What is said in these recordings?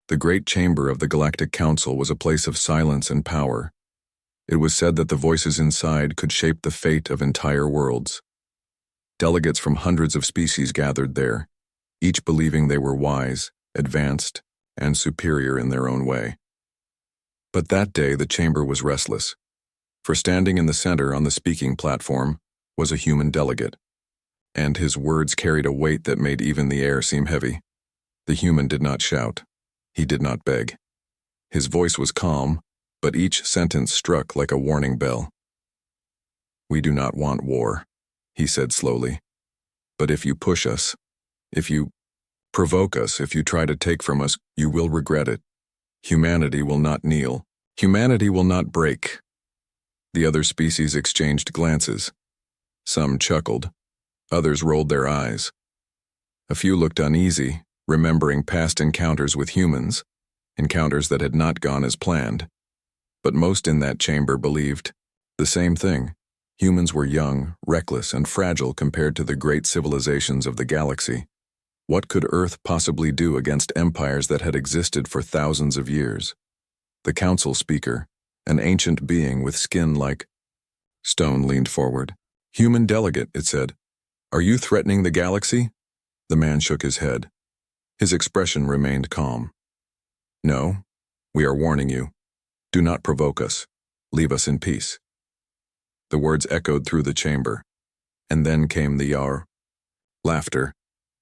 The great chamber of the Galactic Council was a place of silence and power. It was said that the voices inside could shape the fate of entire worlds. Delegates from hundreds of species gathered there, each believing they were wise, advanced, and superior in their own way. But that day the chamber was restless, for standing in the center on the speaking platform was a human delegate, and his words carried a weight that made even the air seem heavy. The human did not shout. He did not beg. His voice was calm, but each sentence struck like a warning bell. "We do not want war," he said slowly. "But if you push us, if you provoke us, if you try to take from us, you will regret it. Humanity will not kneel. Humanity will not break." The other species exchanged glances. Some chuckled. Others rolled their eyes. A few looked uneasy, remembering past encounters with humans, encounters that had not gone as planned. But most in that chamber believed the same thing. Humans were young, reckless, and fragile compared to the great civilizations of the galaxy. What could Earth possibly do against empires that had existed for thousands of years? The council speaker, an ancient being with skin like stone, leaned forward. "Human delegate," it said. "Are you threatening the galaxy?" The man shook his head. His expression remained calm. "No, we are warning you. Do not provoke us. Leave us in peace." The words echoed through the chamber, and then came the laughter,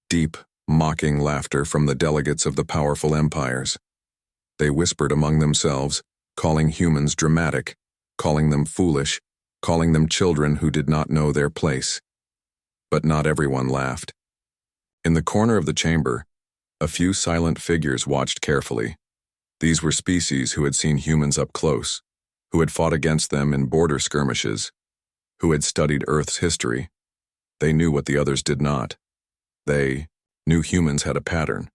deep, mocking laughter from the delegates of the powerful empires. They whispered among themselves, calling humans dramatic, calling them foolish, calling them children who did not know their place. But not everyone laughed. In the corner of the chamber, a few silent figures watched carefully. These were species who had seen humans up close, who had fought against them in border skirmishes, who had studied Earth's history. They knew what the others did not. They knew humans had a pattern.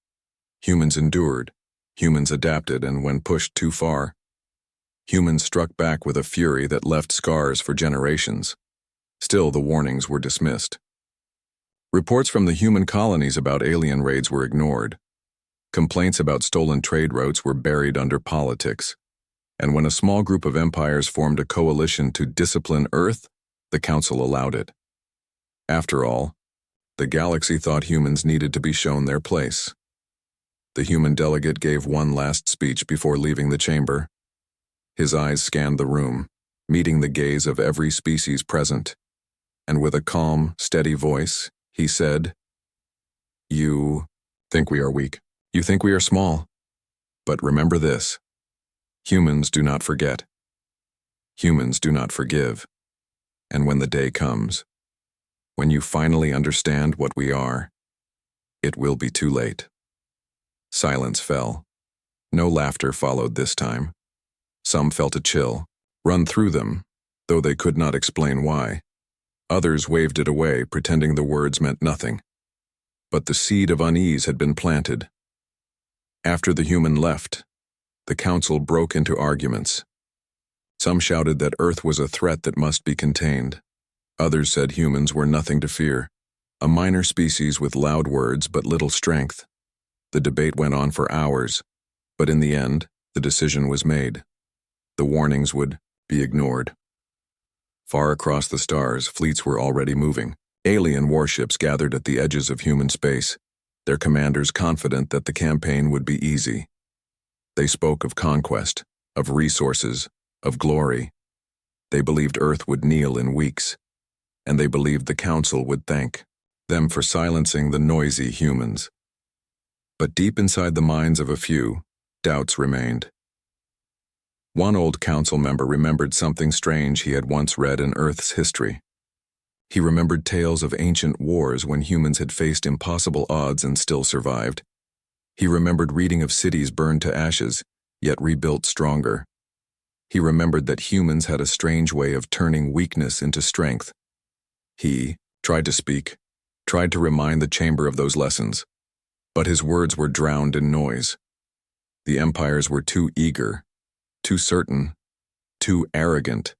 Humans endured, humans adapted, and when pushed too far, humans struck back with a fury that left scars for generations. Still, the warnings were dismissed. Reports from the human colonies about alien raids were ignored. Complaints about stolen trade routes were buried under politics. And when a small group of empires formed a coalition to discipline Earth, the Council allowed it. After all, the galaxy thought humans needed to be shown their place. The human delegate gave one last speech before leaving the chamber. His eyes scanned the room, meeting the gaze of every species present, and with a calm, steady voice, he said, "You think we are weak. You think we are small. But remember this. Humans do not forget. Humans do not forgive. And when the day comes, when you finally understand what we are, it will be too late." Silence fell. No laughter followed this time. Some felt a chill run through them, though they could not explain why. Others waved it away, pretending the words meant nothing. But the seed of unease had been planted. After the human left, the council broke into arguments. Some shouted that Earth was a threat that must be contained. Others said humans were nothing to fear, a minor species with loud words but little strength. The debate went on for hours, but in the end, the decision was made. The warnings would be ignored. Far across the stars, fleets were already moving. Alien warships gathered at the edges of human space, their commanders confident that the campaign would be easy. They spoke of conquest, of resources, of glory. They believed Earth would kneel in weeks, and they believed the Council would thank them for silencing the noisy humans. But deep inside the minds of a few, doubts remained. One old council member remembered something strange he had once read in Earth's history. He remembered tales of ancient wars when humans had faced impossible odds and still survived. He remembered reading of cities burned to ashes, yet rebuilt stronger. He remembered that humans had a strange way of turning weakness into strength. He tried to speak, tried to remind the chamber of those lessons, but his words were drowned in noise. The empires were too eager, too certain, too arrogant.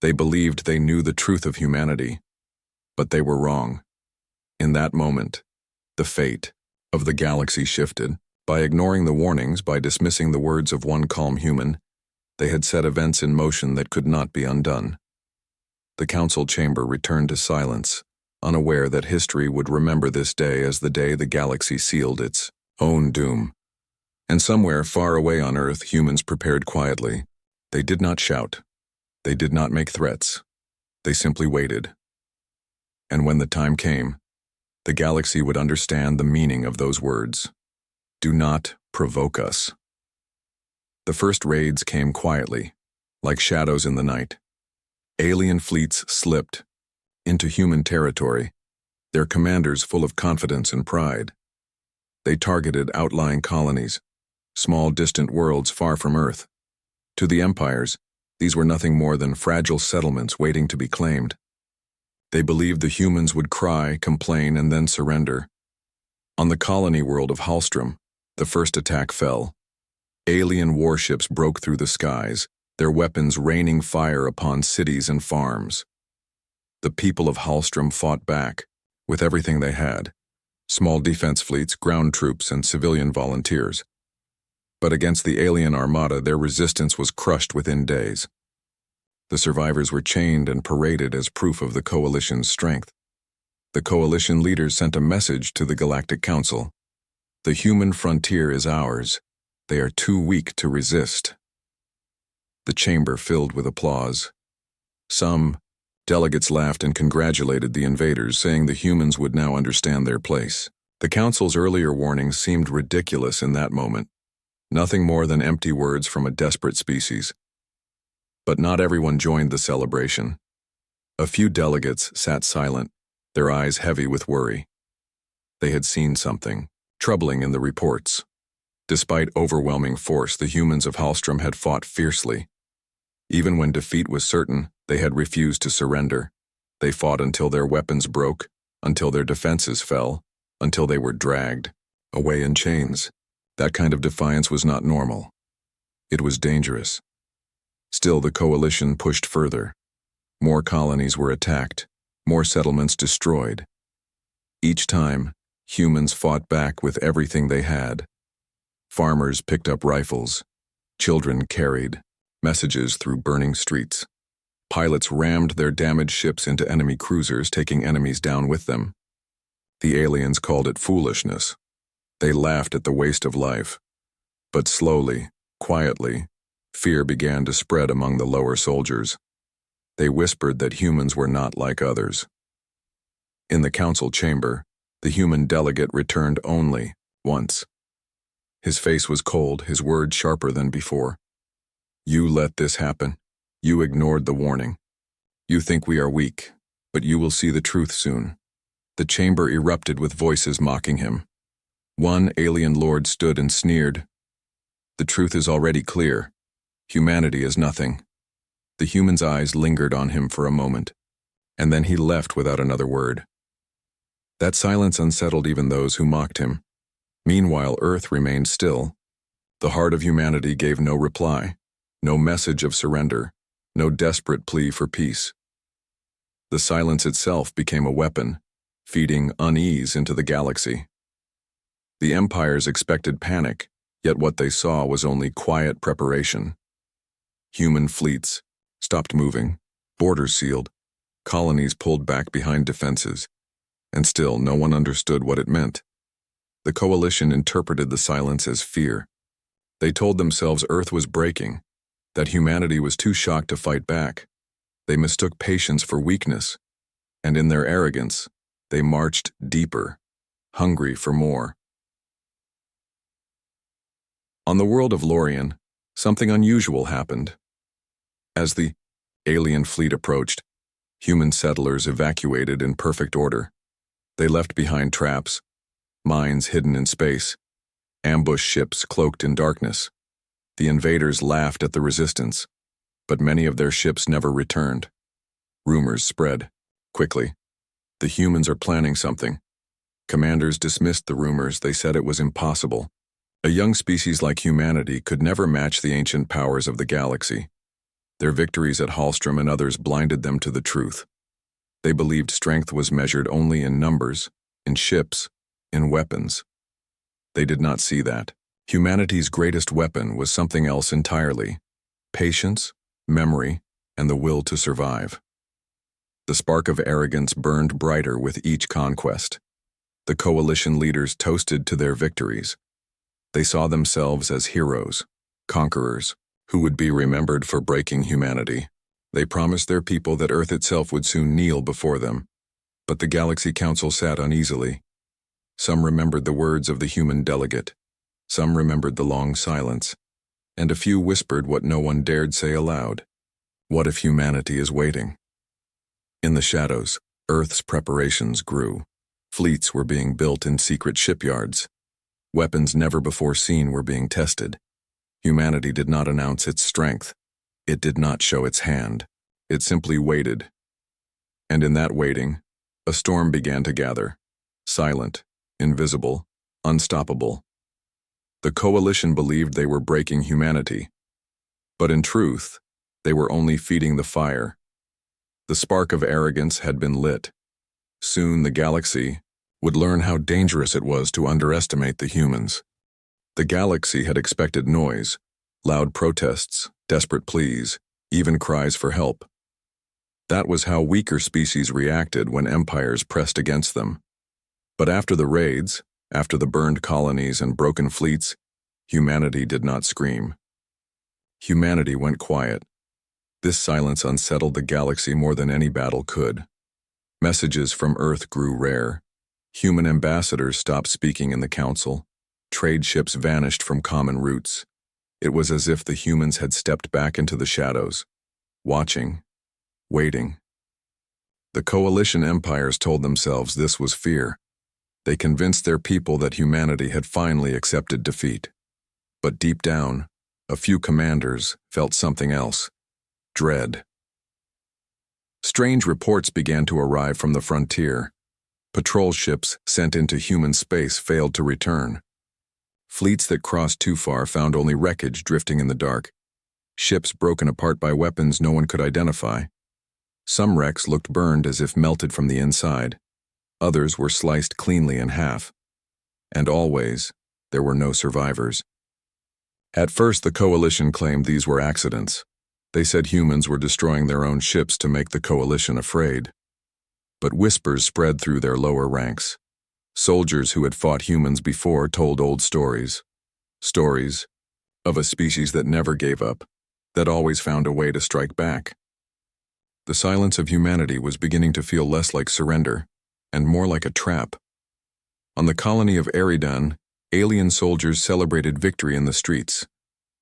They believed they knew the truth of humanity, but they were wrong. In that moment, the fate of the galaxy shifted. By ignoring the warnings, by dismissing the words of one calm human, they had set events in motion that could not be undone. The council chamber returned to silence, unaware that history would remember this day as the day the galaxy sealed its own doom. And somewhere far away on Earth, humans prepared quietly. They did not shout. They did not make threats. They simply waited. And when the time came, the galaxy would understand the meaning of those words. Do not provoke us. The first raids came quietly, like shadows in the night. Alien fleets slipped into human territory, their commanders full of confidence and pride. They targeted outlying colonies, small distant worlds far from Earth. To the empires, these were nothing more than fragile settlements waiting to be claimed. They believed the humans would cry, complain, and then surrender. On the colony world of Hallstrom, the first attack fell. Alien warships broke through the skies, their weapons raining fire upon cities and farms. The people of Hallstrom fought back, with everything they had: small defense fleets, ground troops, and civilian volunteers. But against the alien armada, their resistance was crushed within days. The survivors were chained and paraded as proof of the coalition's strength. The coalition leaders sent a message to the Galactic Council. The human frontier is ours. They are too weak to resist. The chamber filled with applause. Some delegates laughed and congratulated the invaders, saying the humans would now understand their place. The Council's earlier warnings seemed ridiculous in that moment, nothing more than empty words from a desperate species. But not everyone joined the celebration. A few delegates sat silent, their eyes heavy with worry. They had seen something troubling in the reports. Despite overwhelming force, the humans of Hallstrom had fought fiercely. Even when defeat was certain, they had refused to surrender. They fought until their weapons broke, until their defenses fell, until they were dragged away in chains. That kind of defiance was not normal. It was dangerous. Still, the coalition pushed further. More colonies were attacked, more settlements destroyed. Each time, humans fought back with everything they had. Farmers picked up rifles. Children carried messages through burning streets. Pilots rammed their damaged ships into enemy cruisers, taking enemies down with them. The aliens called it foolishness. They laughed at the waste of life. But slowly, quietly, fear began to spread among the lower soldiers. They whispered that humans were not like others. In the council chamber, the human delegate returned only once. His face was cold, his words sharper than before. You let this happen. You ignored the warning. You think we are weak, but you will see the truth soon. The chamber erupted with voices mocking him. One alien lord stood and sneered. The truth is already clear. Humanity is nothing. The human's eyes lingered on him for a moment, and then he left without another word. That silence unsettled even those who mocked him. Meanwhile, Earth remained still. The heart of humanity gave no reply, no message of surrender, no desperate plea for peace. The silence itself became a weapon, feeding unease into the galaxy. The empires expected panic, yet what they saw was only quiet preparation. Human fleets stopped moving, borders sealed, colonies pulled back behind defenses, and still no one understood what it meant. The coalition interpreted the silence as fear. They told themselves Earth was breaking, that humanity was too shocked to fight back. They mistook patience for weakness, and in their arrogance, they marched deeper, hungry for more. On the world of Lorien, something unusual happened. As the alien fleet approached, human settlers evacuated in perfect order. They left behind traps, mines hidden in space, ambush ships cloaked in darkness. The invaders laughed at the resistance, but many of their ships never returned. Rumors spread quickly. The humans are planning something. Commanders dismissed the rumors. They said it was impossible. A young species like humanity could never match the ancient powers of the galaxy. Their victories at Hallstrom and others blinded them to the truth. They believed strength was measured only in numbers, in ships, in weapons. They did not see that. Humanity's greatest weapon was something else entirely: patience, memory, and the will to survive. The spark of arrogance burned brighter with each conquest. The coalition leaders toasted to their victories. They saw themselves as heroes, conquerors, who would be remembered for breaking humanity. They promised their people that Earth itself would soon kneel before them. But the Galaxy Council sat uneasily. Some remembered the words of the human delegate. Some remembered the long silence. And a few whispered what no one dared say aloud. What if humanity is waiting? In the shadows, Earth's preparations grew. Fleets were being built in secret shipyards. Weapons never before seen were being tested. Humanity did not announce its strength. It did not show its hand. It simply waited. And in that waiting, a storm began to gather. Silent, invisible, unstoppable. The coalition believed they were breaking humanity. But in truth, they were only feeding the fire. The spark of arrogance had been lit. Soon the galaxy would learn how dangerous it was to underestimate the humans. The galaxy had expected noise, loud protests, desperate pleas, even cries for help. That was how weaker species reacted when empires pressed against them. But after the raids, after the burned colonies and broken fleets, humanity did not scream. Humanity went quiet. This silence unsettled the galaxy more than any battle could. Messages from Earth grew rare. Human ambassadors stopped speaking in the council. Trade ships vanished from common routes. It was as if the humans had stepped back into the shadows, watching, waiting. The coalition empires told themselves this was fear. They convinced their people that humanity had finally accepted defeat. But deep down, a few commanders felt something else: dread. Strange reports began to arrive from the frontier. Patrol ships sent into human space failed to return. Fleets that crossed too far found only wreckage drifting in the dark. Ships broken apart by weapons no one could identify. Some wrecks looked burned as if melted from the inside. Others were sliced cleanly in half. And always, there were no survivors. At first, the coalition claimed these were accidents. They said humans were destroying their own ships to make the coalition afraid. But whispers spread through their lower ranks. Soldiers who had fought humans before told old stories. Stories of a species that never gave up, that always found a way to strike back. The silence of humanity was beginning to feel less like surrender, and more like a trap. On the colony of Eridan, alien soldiers celebrated victory in the streets.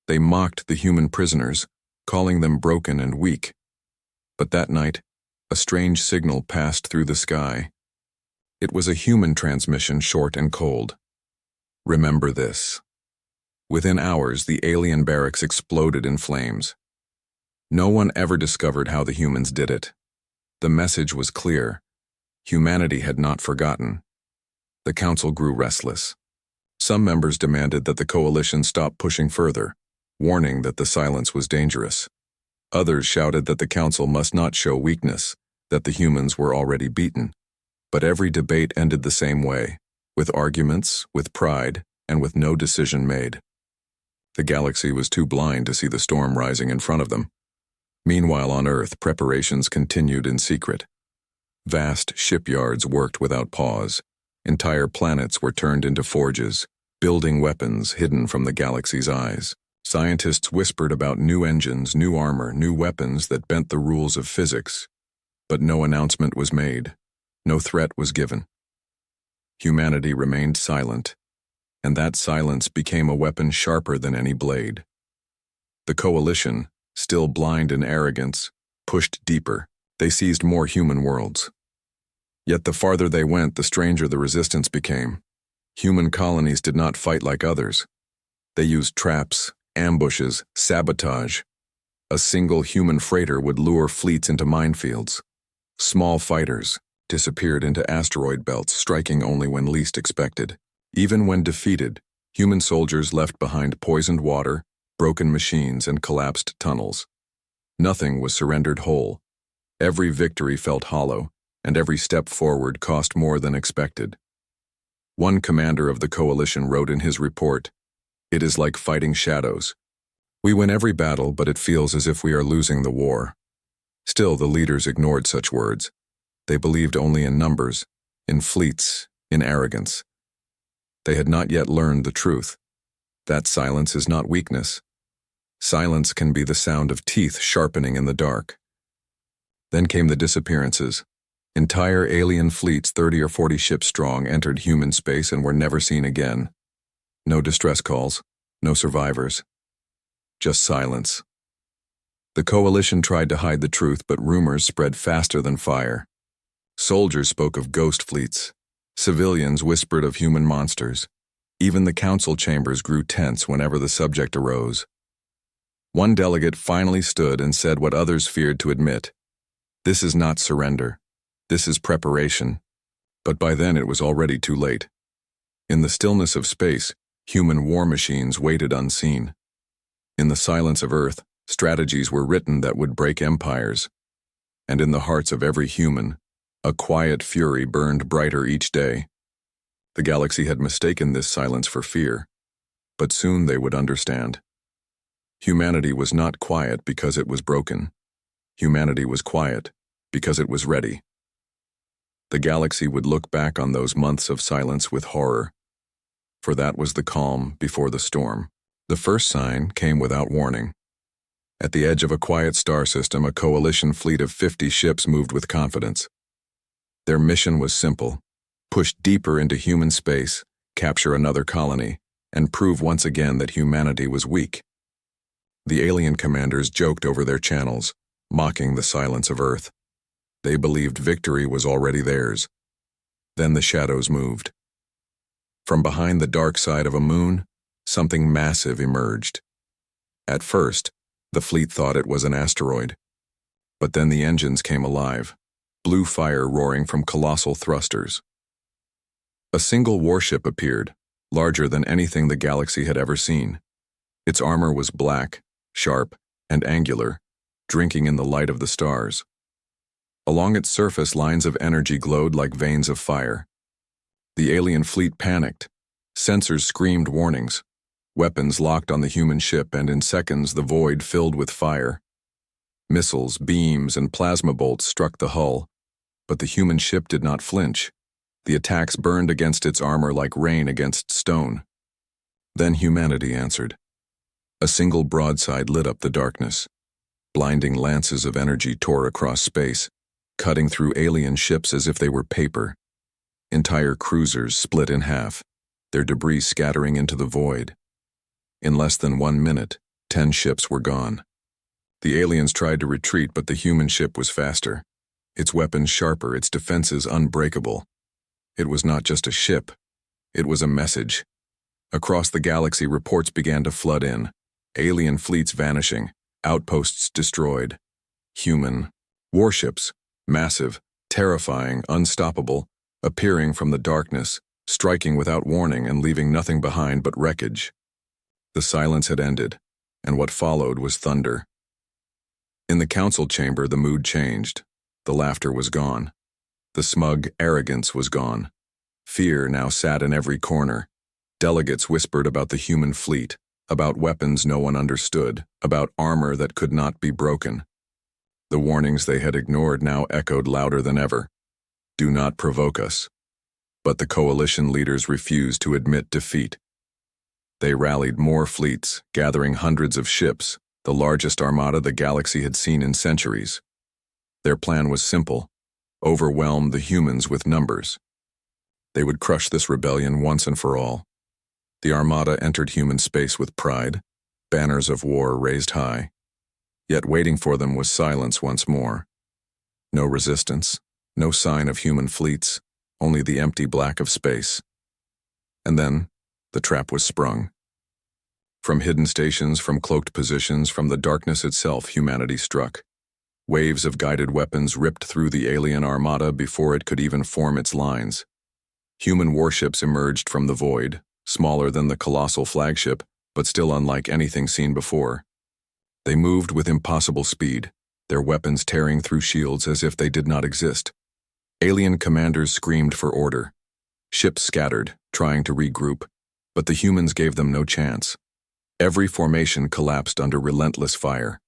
They mocked the human prisoners, calling them broken and weak. But that night, a strange signal passed through the sky. It was a human transmission, short and cold. Remember this. Within hours, the alien barracks exploded in flames. No one ever discovered how the humans did it. The message was clear. Humanity had not forgotten. The council grew restless. Some members demanded that the coalition stop pushing further, warning that the silence was dangerous. Others shouted that the council must not show weakness, that the humans were already beaten. But every debate ended the same way, with arguments, with pride, and with no decision made. The galaxy was too blind to see the storm rising in front of them. Meanwhile, on Earth, preparations continued in secret. Vast shipyards worked without pause. Entire planets were turned into forges, building weapons hidden from the galaxy's eyes. Scientists whispered about new engines, new armor, new weapons that bent the rules of physics. But no announcement was made. No threat was given. Humanity remained silent, and that silence became a weapon sharper than any blade. The coalition, still blind in arrogance, pushed deeper. They seized more human worlds. Yet the farther they went, the stranger the resistance became. Human colonies did not fight like others. They used traps, ambushes, sabotage. A single human freighter would lure fleets into minefields. Small fighters disappeared into asteroid belts, striking only when least expected. Even when defeated, human soldiers left behind poisoned water, broken machines, and collapsed tunnels. Nothing was surrendered whole. Every victory felt hollow, and every step forward cost more than expected. One commander of the coalition wrote in his report, "It is like fighting shadows. We win every battle, but it feels as if we are losing the war." Still, the leaders ignored such words. They believed only in numbers, in fleets, in arrogance. They had not yet learned the truth. That silence is not weakness. Silence can be the sound of teeth sharpening in the dark. Then came the disappearances. Entire alien fleets, 30 or 40 ships strong, entered human space and were never seen again. No distress calls, no survivors. Just silence. The coalition tried to hide the truth, but rumors spread faster than fire. Soldiers spoke of ghost fleets. Civilians whispered of human monsters. Even the council chambers grew tense whenever the subject arose. One delegate finally stood and said what others feared to admit. This is not surrender. This is preparation. But by then it was already too late. In the stillness of space, human war machines waited unseen. In the silence of Earth, strategies were written that would break empires. And in the hearts of every human, a quiet fury burned brighter each day. The galaxy had mistaken this silence for fear, but soon they would understand. Humanity was not quiet because it was broken. Humanity was quiet because it was ready. The galaxy would look back on those months of silence with horror, for that was the calm before the storm. The first sign came without warning. At the edge of a quiet star system, a coalition fleet of 50 ships moved with confidence. Their mission was simple: push deeper into human space, capture another colony, and prove once again that humanity was weak. The alien commanders joked over their channels, mocking the silence of Earth. They believed victory was already theirs. Then the shadows moved. From behind the dark side of a moon, something massive emerged. At first, the fleet thought it was an asteroid. But then the engines came alive, blue fire roaring from colossal thrusters. A single warship appeared, larger than anything the galaxy had ever seen. Its armor was black, sharp, and angular, drinking in the light of the stars. Along its surface, lines of energy glowed like veins of fire. The alien fleet panicked. Sensors screamed warnings. Weapons locked on the human ship, and in seconds the void filled with fire. Missiles, beams, and plasma bolts struck the hull, but the human ship did not flinch. The attacks burned against its armor like rain against stone. Then humanity answered. A single broadside lit up the darkness. Blinding lances of energy tore across space, cutting through alien ships as if they were paper. Entire cruisers split in half, their debris scattering into the void. In less than 1 minute, 10 ships were gone. The aliens tried to retreat, but the human ship was faster. Its weapons sharper, its defenses unbreakable. It was not just a ship. It was a message. Across the galaxy, reports began to flood in. Alien fleets vanishing, outposts destroyed. Human warships, massive, terrifying, unstoppable, appearing from the darkness, striking without warning and leaving nothing behind but wreckage. The silence had ended, and what followed was thunder. In the council chamber, the mood changed. The laughter was gone. The smug arrogance was gone. Fear now sat in every corner. Delegates whispered about the human fleet, about weapons no one understood, about armor that could not be broken. The warnings they had ignored now echoed louder than ever. Do not provoke us. But the coalition leaders refused to admit defeat. They rallied more fleets, gathering hundreds of ships, the largest armada the galaxy had seen in centuries. Their plan was simple: overwhelm the humans with numbers. They would crush this rebellion once and for all. The armada entered human space with pride, banners of war raised high. Yet waiting for them was silence once more. No resistance, no sign of human fleets, only the empty black of space. And then, the trap was sprung. From hidden stations, from cloaked positions, from the darkness itself, humanity struck. Waves of guided weapons ripped through the alien armada before it could even form its lines. Human warships emerged from the void, smaller than the colossal flagship, but still unlike anything seen before. They moved with impossible speed, their weapons tearing through shields as if they did not exist. Alien commanders screamed for order. Ships scattered, trying to regroup, but the humans gave them no chance. Every formation collapsed under relentless fire.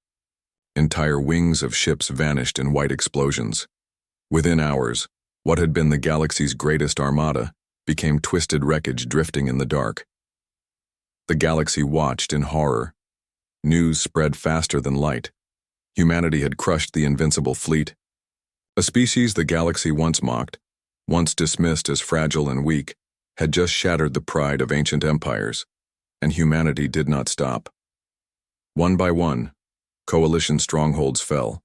Entire wings of ships vanished in white explosions. Within hours, what had been the galaxy's greatest armada became twisted wreckage drifting in the dark. The galaxy watched in horror. News spread faster than light. Humanity had crushed the invincible fleet. A species the galaxy once mocked, once dismissed as fragile and weak, had just shattered the pride of ancient empires, and humanity did not stop. One by one, coalition strongholds fell.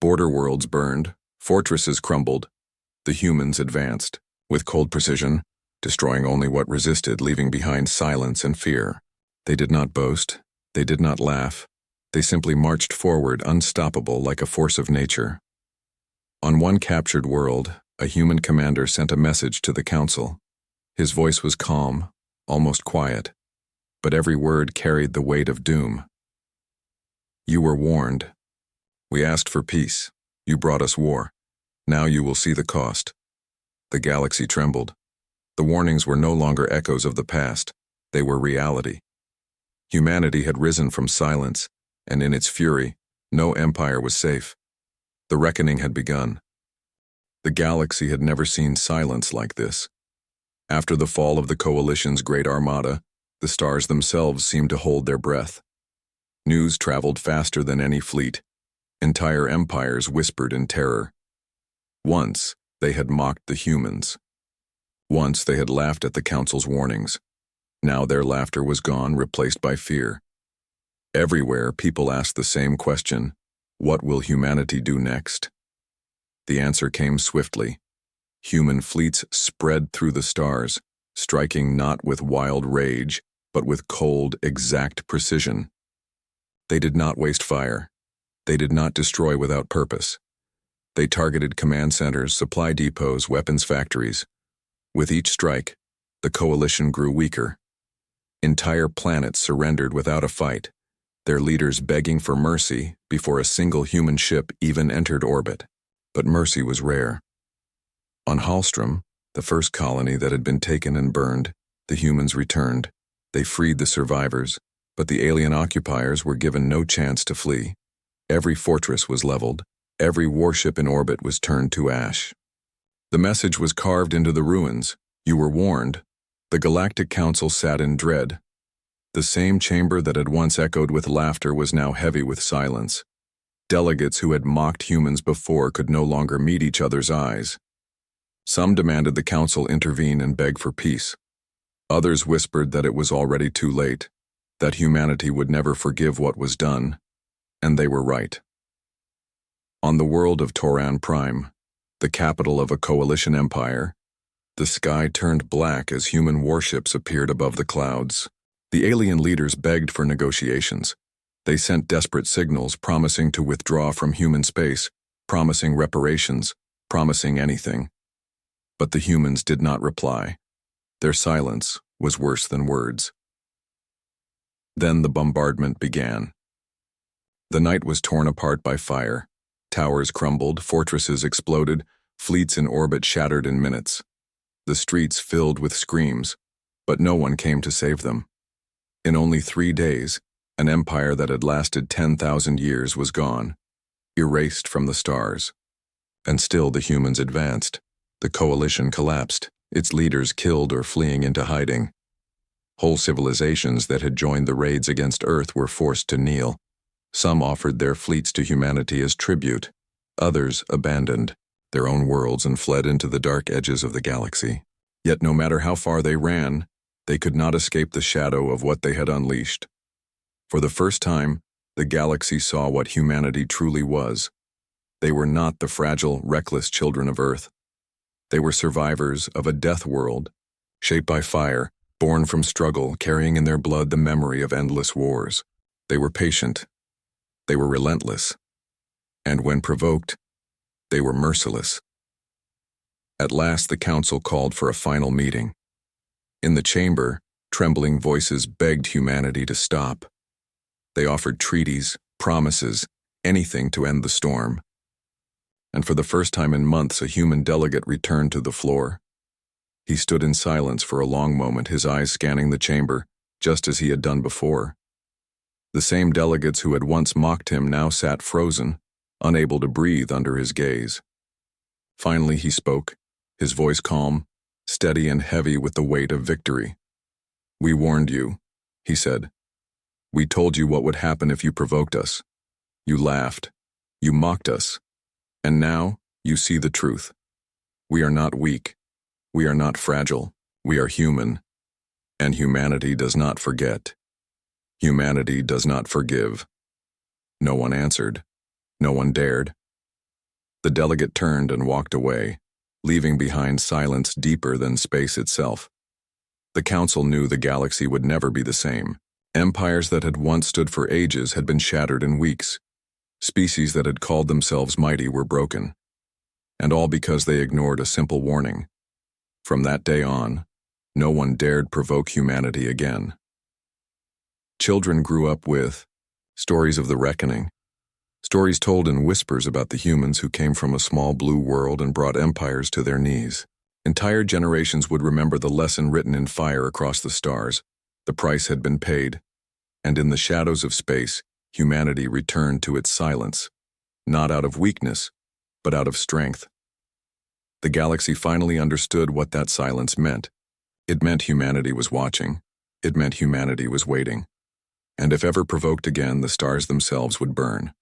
Border worlds burned, fortresses crumbled. The humans advanced, with cold precision, destroying only what resisted, leaving behind silence and fear. They did not boast, they did not laugh, they simply marched forward unstoppable like a force of nature. On one captured world, a human commander sent a message to the council. His voice was calm, almost quiet, but every word carried the weight of doom. You were warned. We asked for peace. You brought us war. Now you will see the cost. The galaxy trembled. The warnings were no longer echoes of the past. They were reality. Humanity had risen from silence, and in its fury, no empire was safe. The reckoning had begun. The galaxy had never seen silence like this. After the fall of the Coalition's great armada, the stars themselves seemed to hold their breath. News traveled faster than any fleet. Entire empires whispered in terror. Once, they had mocked the humans. Once, they had laughed at the Council's warnings. Now their laughter was gone, replaced by fear. Everywhere, people asked the same question: what will humanity do next? The answer came swiftly. Human fleets spread through the stars, striking not with wild rage, but with cold, exact precision. They did not waste fire. They did not destroy without purpose. They targeted command centers, supply depots, weapons factories. With each strike, the Coalition grew weaker. Entire planets surrendered without a fight, their leaders begging for mercy before a single human ship even entered orbit. But mercy was rare. On Hallstrom, the first colony that had been taken and burned, the humans returned. They freed the survivors, but the alien occupiers were given no chance to flee. Every fortress was leveled. Every warship in orbit was turned to ash. The message was carved into the ruins. You were warned. The Galactic Council sat in dread. The same chamber that had once echoed with laughter was now heavy with silence. Delegates who had mocked humans before could no longer meet each other's eyes. Some demanded the Council intervene and beg for peace. Others whispered that it was already too late, that humanity would never forgive what was done, and they were right. On the world of Toran Prime, the capital of a coalition empire, the sky turned black as human warships appeared above the clouds. The alien leaders begged for negotiations. They sent desperate signals promising to withdraw from human space, promising reparations, promising anything. But the humans did not reply. Their silence was worse than words. Then the bombardment began. The night was torn apart by fire. Towers crumbled, fortresses exploded, fleets in orbit shattered in minutes. The streets filled with screams, but no one came to save them. In only 3 days, an empire that had lasted 10,000 years was gone, erased from the stars. And still the humans advanced. The coalition collapsed, its leaders killed or fleeing into hiding. Whole civilizations that had joined the raids against Earth were forced to kneel. Some offered their fleets to humanity as tribute. Others abandoned their own worlds and fled into the dark edges of the galaxy. Yet no matter how far they ran, they could not escape the shadow of what they had unleashed. For the first time, the galaxy saw what humanity truly was. They were not the fragile, reckless children of Earth. They were survivors of a death world, shaped by fire, born from struggle, carrying in their blood the memory of endless wars. They were patient. They were relentless. And when provoked, they were merciless. At last, the Council called for a final meeting. In the chamber, trembling voices begged humanity to stop. They offered treaties, promises, anything to end the storm. And for the first time in months, a human delegate returned to the floor. He stood in silence for a long moment, his eyes scanning the chamber, just as he had done before. The same delegates who had once mocked him now sat frozen, unable to breathe under his gaze. Finally he spoke, his voice calm, steady and heavy with the weight of victory. "We warned you," he said. "We told you what would happen if you provoked us. You laughed. You mocked us. And now you see the truth. We are not weak. We are not fragile. We are human. And humanity does not forget. Humanity does not forgive." No one answered. No one dared. The delegate turned and walked away, leaving behind silence deeper than space itself. The council knew the galaxy would never be the same. Empires that had once stood for ages had been shattered in weeks. Species that had called themselves mighty were broken. And all because they ignored a simple warning. From that day on, no one dared provoke humanity again. Children grew up with stories of the reckoning, stories told in whispers about the humans who came from a small blue world and brought empires to their knees. Entire generations would remember the lesson written in fire across the stars. The price had been paid, and in the shadows of space, humanity returned to its silence, not out of weakness, but out of strength. The galaxy finally understood what that silence meant. It meant humanity was watching. It meant humanity was waiting. And if ever provoked again, the stars themselves would burn.